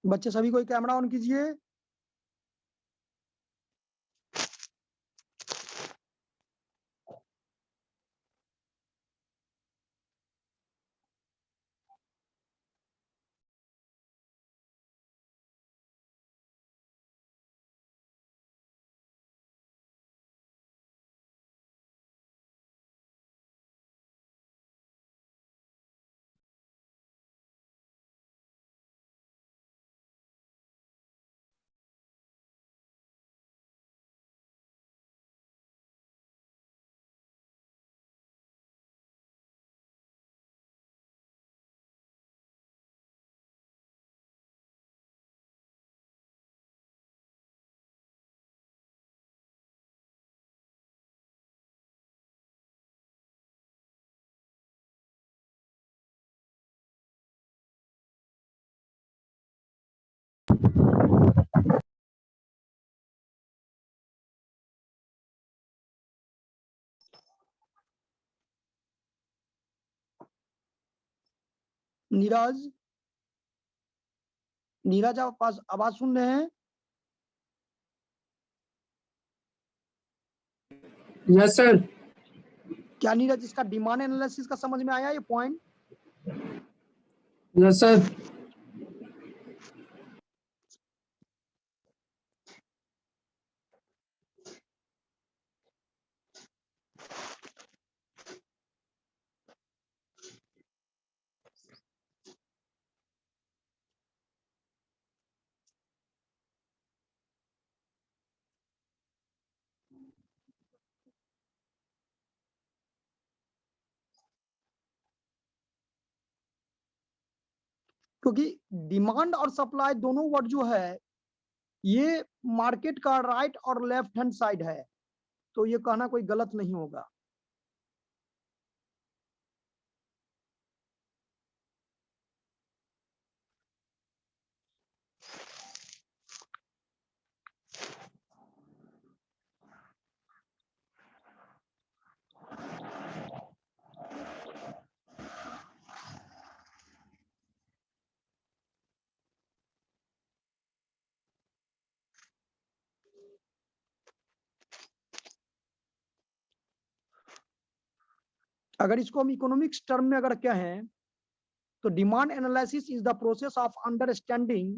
बच्चे सभी कोई कैमरा ऑन कीजिए। नीरज, नीरज आप आवाज सुन रहे हैं? Yes sir. क्या नीरज इसका डिमांड एनालिसिस का समझ में आया ये पॉइंट? Yes sir. क्योंकि डिमांड और सप्लाई दोनों वर्ड जो है ये मार्केट का राइट और लेफ्ट हैंड साइड है, तो ये कहना कोई गलत नहीं होगा। अगर इसको हम इकोनॉमिक्स टर्म में अगर कहें तो demand analysis is the process of understanding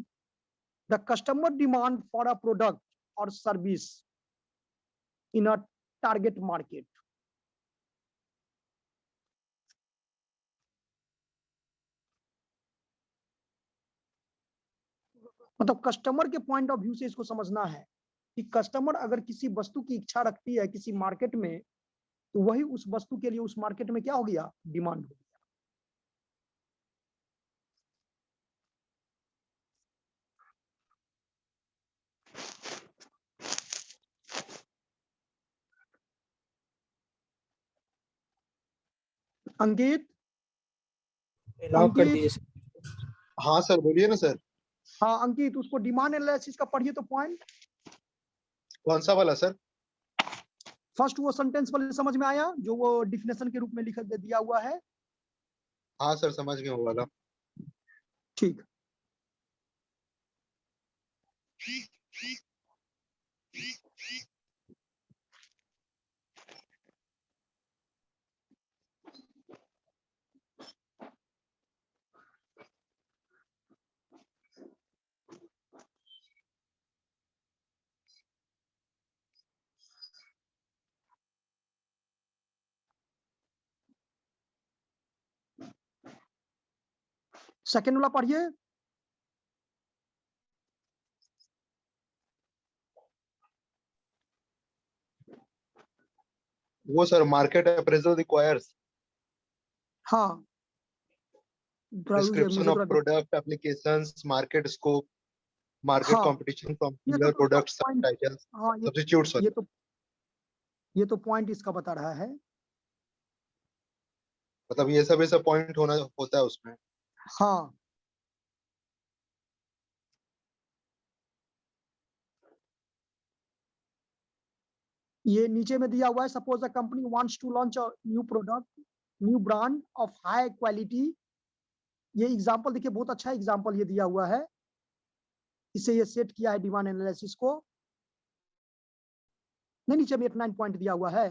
the customer demand for a product और service in a target market. मतलब कस्टमर के पॉइंट ऑफ व्यू से इसको समझना है कि कस्टमर अगर किसी वस्तु की इच्छा रखती है किसी मार्केट में, तो वही उस वस्तु के लिए उस मार्केट में क्या हो गया? डिमांड हो गया। अंकित, लॉक कर अंकित, दिए। हाँ सर, बोलिए ना सर। हाँ अंकित, उसको डिमांड एनालिसिस का पढ़िए तो पॉइंट। कौन सा वाला सर? फर्स्ट वो सेंटेंस वाले समझ में आया जो वो डिफिनेशन के रूप में लिखा दिया हुआ है? हाँ सर, समझ गए वो वाला। ठीक। सेकेंड वाला पढ़िए। वो सर, मार्केट अप्रेजल रिक्वायर्स हाँ, डिस्क्रिप्शन मुझे ऑफ थोड़ा product, applications, market scope, market हाँ, कंपटीशन फ्रॉम ये सिमिलर तो प्रोडक्ट्स, पॉइंट। सबटाइटल्स, हाँ, सब्स्टिट्यूट्स। ये तो पॉइंट इसका बता रहा है। मतलब ये सब ऐसा पॉइंट होता है उसमें। हाँ, ये नीचे में दिया हुआ है। Suppose the company wants to launch a new product, new brand of high quality. ये एग्जांपल देखिए, बहुत अच्छा एग्जांपल ये दिया हुआ है। इसे ये सेट किया है डिमांड एनालिसिस को। नहीं, नीचे में 9 पॉइंट दिया हुआ है।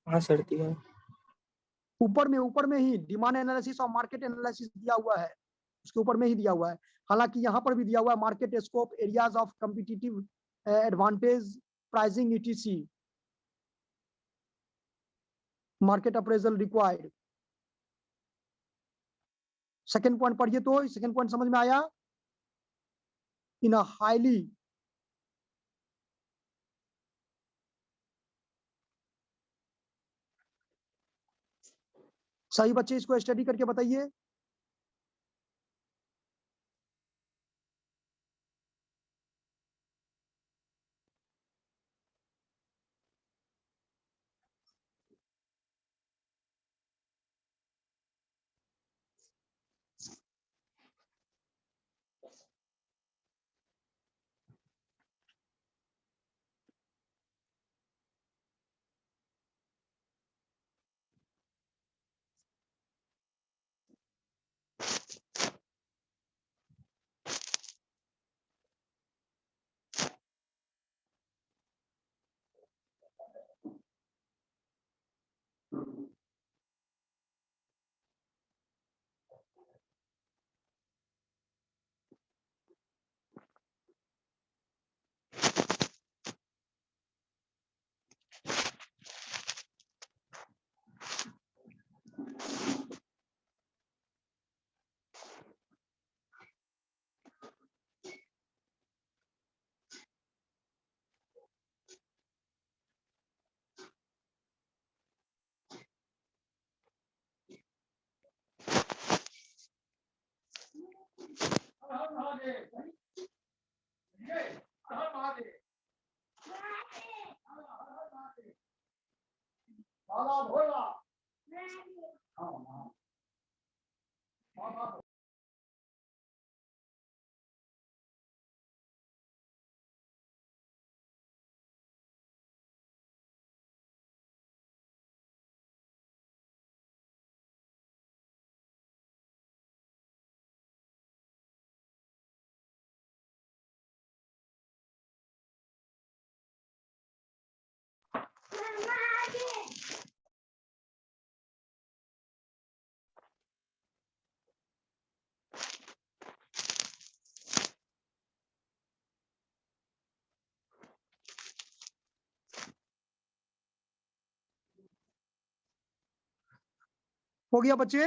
हाँ सर दिया। ऊपर में ही डिमांड एनालिसिस और मार्केट एनालिसिस दिया हुआ है, उसके ऊपर में ही दिया हुआ है। हालांकि यहाँ पर भी दिया हुआ है market scope, areas of competitive advantage, pricing etc, market appraisal required. Second point पढ़िए, तो सेकंड पॉइंट समझ में आया? इन अ हाईली सही बच्चे इसको स्टडी करके बताइए। हो गया बच्चे?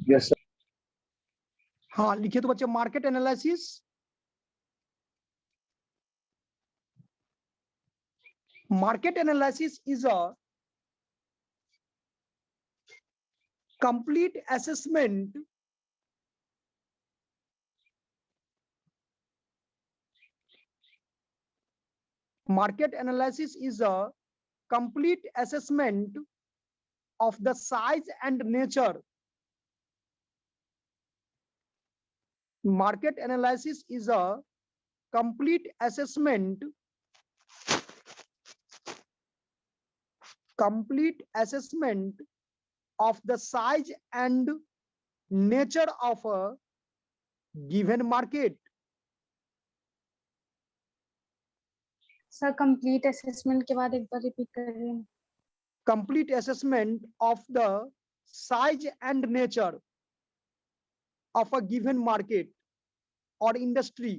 Yes, sir. हाँ लिखिए तो बच्चे, market analysis is a complete assessment market analysis is a complete assessment of the size and nature. Market analysis is a complete assessment of the size and nature of a given market. Sir complete assessment के बाद एक बार repeat कर रहे हैं। Complete assessment of the size and nature of a given market or industry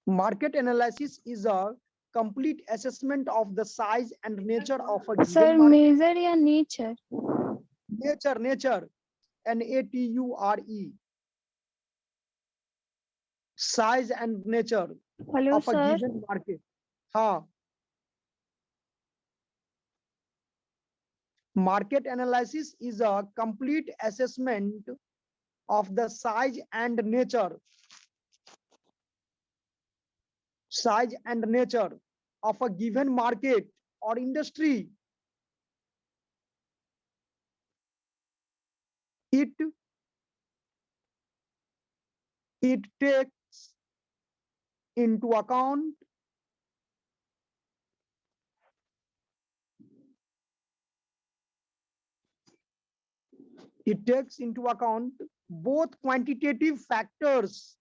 Market analysis is a complete assessment of the size and nature of a sir given market. Major या nature? Nature, NATURE. Size and nature hello of a sir, given market. हाँ. Market analysis is a complete assessment of the size and nature of a given market or industry. It takes into account both quantitative factors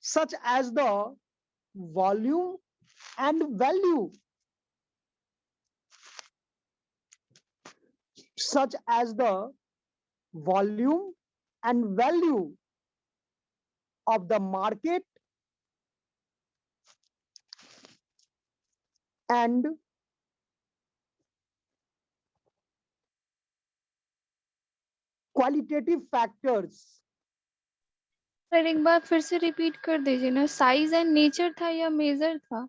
such as the volume and value, of the market and qualitative factors. Sir एक बार फिर से repeat कर दीजिए ना, size and nature था या major था?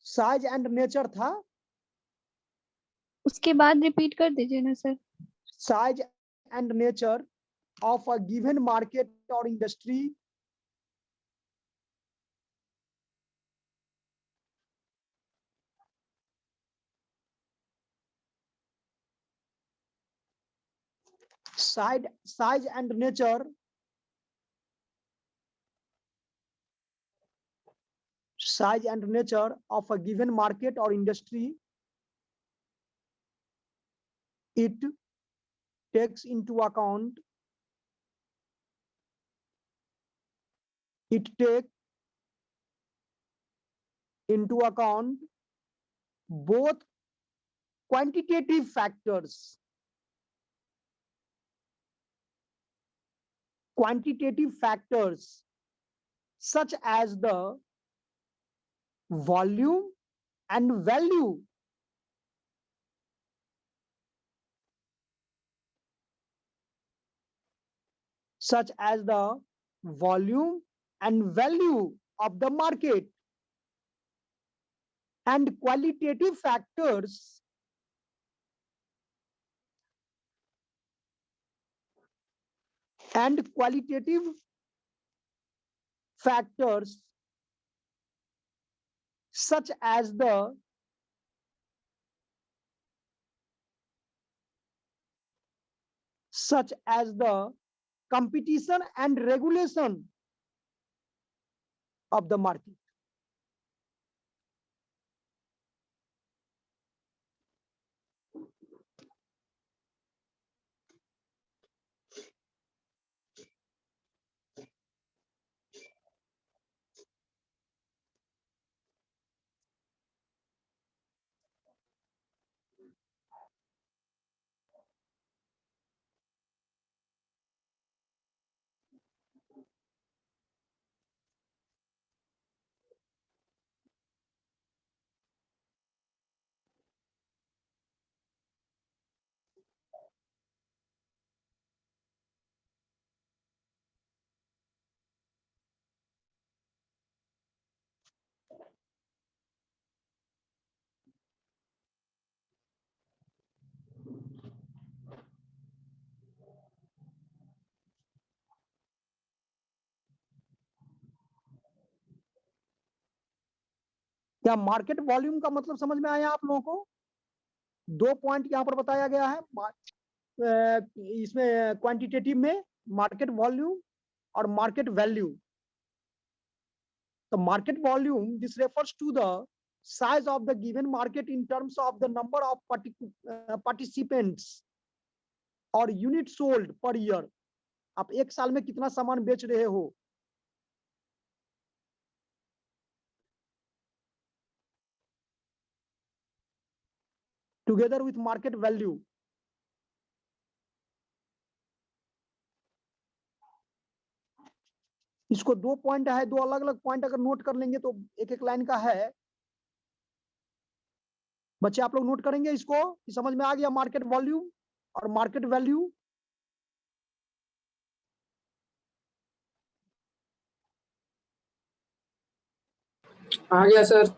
Size and nature था. उसके बाद रिपीट कर दीजिए ना sir. Size and nature of a given market or industry size and nature of a given market or industry. It takes into account both quantitative factors such as the volume and value, of the market, and qualitative factors such as the competition and regulation of the market. क्या market volume का मतलब समझ में आया आप लोगों को? 2 point यहाँ पर बताया गया है इसमें क्वांटिटेटिव में, मार्केट वॉल्यूम और मार्केट वैल्यू. तो market volume, this refers to the size of the given market in terms of the number of participants or units sold per year. आप एक साल में कितना सामान बेच रहे हो. together with market value. इसको दो पॉइंट है, दो अलग अलग पॉइंट अगर नोट कर लेंगे तो एक एक लाइन का है। बच्चे आप लोग नोट करेंगे इसको कि समझ में आ गया मार्केट वॉल्यूम और मार्केट वैल्यू। आ गया सर।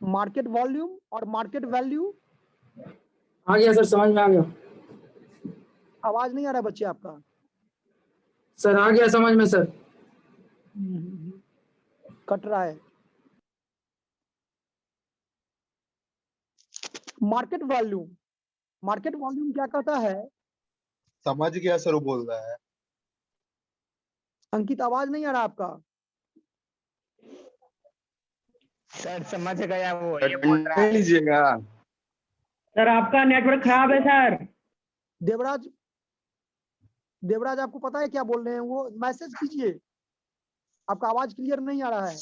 मार्केट वॉल्यूम और मार्केट वैल्यू। आ गया सर, समझ में आ गया। आवाज नहीं आ रहा है बच्चे आपका। सर आ गया समझ में सर। कट रहा है। मार्केट वॉल्यूम, मार्केट वॉल्यूम क्या कहता है? समझ गया सर, वो बोल रहा है। अंकित आवाज नहीं आ रहा आपका। सर समझ गया, वो ये बोल रहा है। लीजिएगा। सर आपका नेटवर्क खराब है सर। देवराज, देवराज आपको पता है क्या बोल रहे हैं? वो मैसेज कीजिए, आपका आवाज क्लियर नहीं आ रहा है।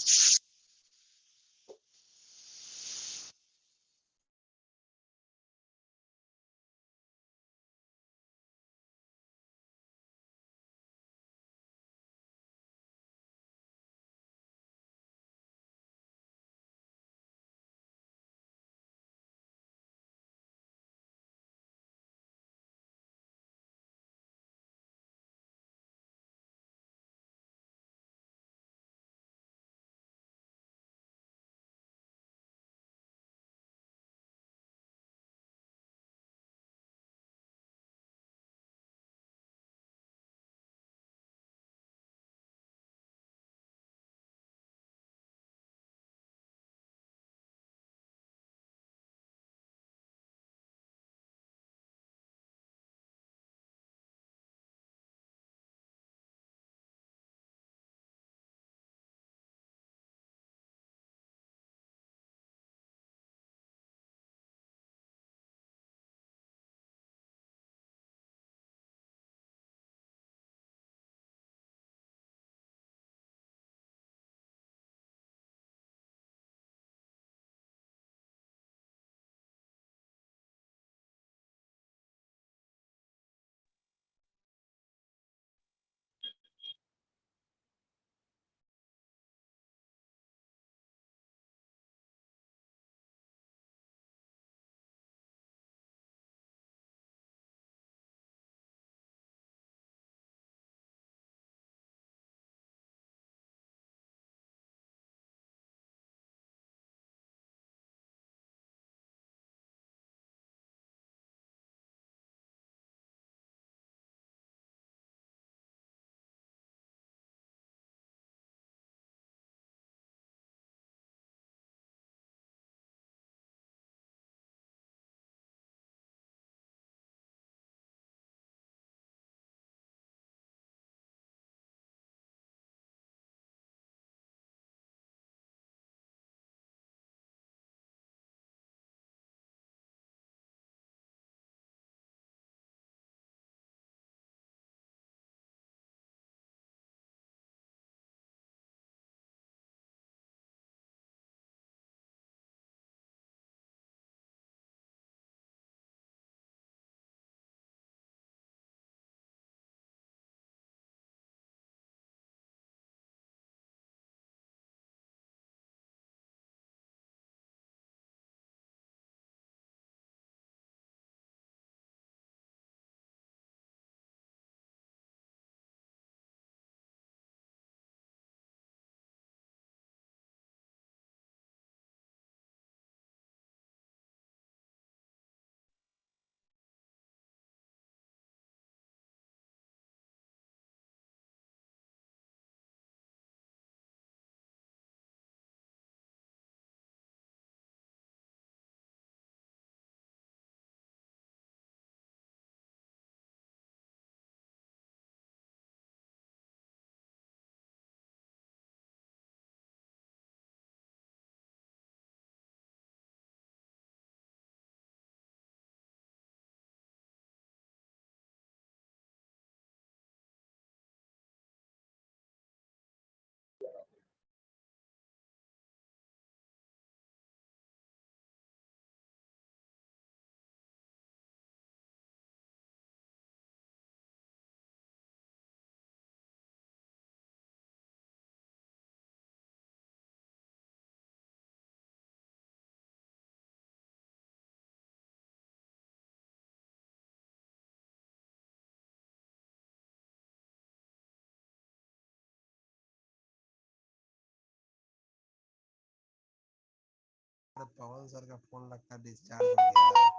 अरे पवन सर का फोन लगता है डिस्चार्ज हो गया है।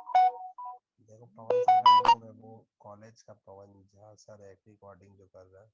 देखो पवन सर का फोन है, वो कॉलेज का पवन झा सर है, रिकॉर्डिंग जो कर रहा है।